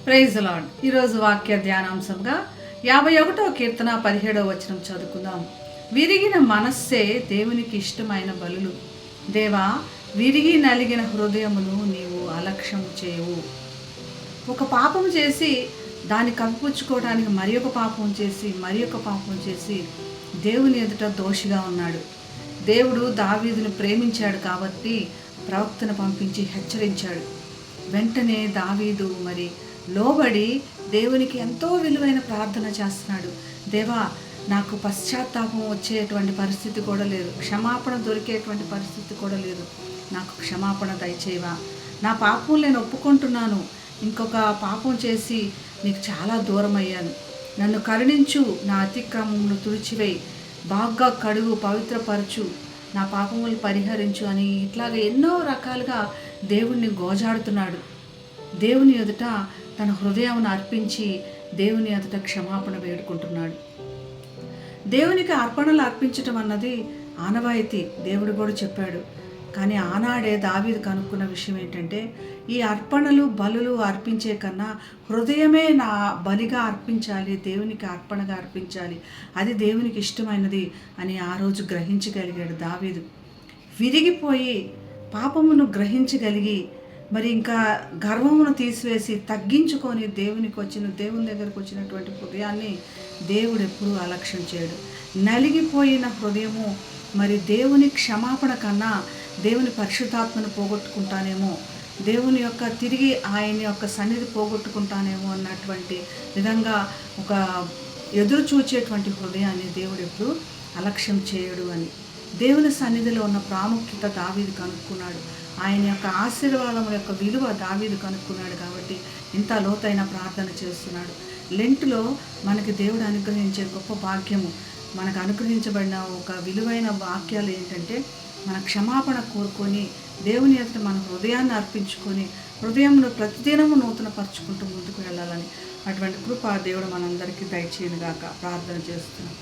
Praise the lord. ఈరోజు వాక్య ధ్యానాంశంగా 51వ కీర్తన 17వ వచనం చదువుకుందాం. విరిగిన మనస్సే దేవునికి ఇష్టమైన బలులు. దేవా, విరిగి నలిగిన హృదయమును నీవు అలక్ష్యము చేయవు. ఒక పాపం చేసి దాన్ని కప్పిపుచ్చుకోవడానికి మరి ఒక పాపం చేసి దేవుని ఎదుట దోషిగా ఉన్నాడు. దేవుడు దావీదును ప్రేమించాడు కాబట్టి ప్రవక్తను పంపించి హెచ్చరించాడు. వెంటనే దావీదు లోబడి దేవునికి ఎంతో విలువైన ప్రార్థన చేస్తున్నాడు. దేవా, నాకు పశ్చాత్తాపం వచ్చేటువంటి పరిస్థితి కూడా లేదు, క్షమాపణ దొరికేటువంటి పరిస్థితి కూడా లేదు, నాకు క్షమాపణ దయచేయవా, నా పాపం నేను ఒప్పుకుంటున్నాను, ఇంకొక పాపం చేసి నీకు చాలా దూరం అయ్యాను, నన్ను కరుణించు, నా అతిక్రమమును తుడిచివేయి, బాగా కడుగు, పవిత్రపరచు, నా పాపములు పరిహరించు అని ఇట్లాగ ఎన్నో రకాలుగా దేవుణ్ణి గోజాడుతున్నాడు. దేవుని ఎదుట తన హృదయాన్ని అర్పించి దేవుని ఎదుట క్షమాపణ వేడుకుంటున్నాడు. దేవునికి అర్పణలు అర్పించటం అన్నది ఆనవాయితీ, దేవుడు కూడా చెప్పాడు. కానీ ఆనాడే దావీదు కనుక్కున్న విషయం ఏంటంటే, ఈ అర్పణలు బలులు అర్పించే కన్నా హృదయమే నా బలిగా అర్పించాలి, దేవునికి అర్పణగా అర్పించాలి, అది దేవునికి ఇష్టమైనది అని ఆ రోజు గ్రహించగలిగాడు దావీదు. విరిగిపోయి పాపమును గ్రహించగలిగి ఇంకా గర్వమును తీసివేసి తగ్గించుకొని దేవుని దగ్గరకు వచ్చినటువంటి హృదయాన్ని దేవుడు ఎప్పుడూ అలక్ష్యం చేయడు. నలిగిపోయిన హృదయము దేవుని క్షమాపణ కన్నా దేవుని పరిశుద్ధాత్మను పోగొట్టుకుంటానేమో, దేవుని తిరిగి ఆయన సన్నిధి పోగొట్టుకుంటానేమో అన్నటువంటి విధంగా ఒక ఎదురు చూచేటువంటి హృదయాన్ని దేవుడు ఎప్పుడు అలక్ష్యం చేయడు అని దేవుని సన్నిధిలో ఉన్న ప్రాముఖ్యత దావీదు కనుక్కున్నాడు. ఆయన ఆశీర్వాదం విలువ దావీదు కనుక్కున్నాడు కాబట్టి ఇంత లోతైన ప్రార్థన చేస్తున్నాడు. లెంట్లో మనకి దేవుడు అనుగ్రహించే గొప్ప భాగ్యము, మనకు అనుగ్రహించబడిన ఒక విలువైన వాక్యాలు ఏంటంటే, మన క్షమాపణ కోరుకొని దేవుని ఎదుట మన హృదయాన్ని అర్పించుకొని హృదయంలో ప్రతిదినము నూతనపరుచుకుంటూ ముందుకు వెళ్ళాలని అటువంటి కృప దేవుడు మనందరికీ దయచేయనుగాక ప్రార్థన చేస్తున్నాం.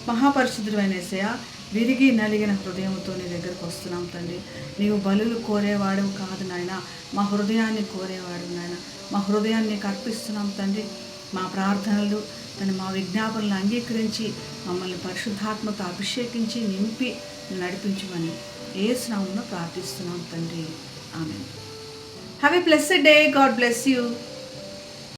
మహాపరిశుద్ధుడైన యేసయ్యా, విరిగి నలిగిన హృదయంతో నీ దగ్గరకు వస్తున్నాం తండ్రి. నీవు బలులు కోరేవాడు కాదు నాయన, మా హృదయాన్ని కోరేవాడు నాయన. మా హృదయాన్ని నీకు అర్పిస్తున్నాం తండ్రి. మా ప్రార్థనలు మా విజ్ఞాపనలు అంగీకరించి మమ్మల్ని పరిశుద్ధాత్మతో అభిషేకించి నింపి నడిపించమని యేసు నామమున ప్రార్థిస్తున్నాం తండ్రి. ఆమేన్. Have a blessed day. God bless you.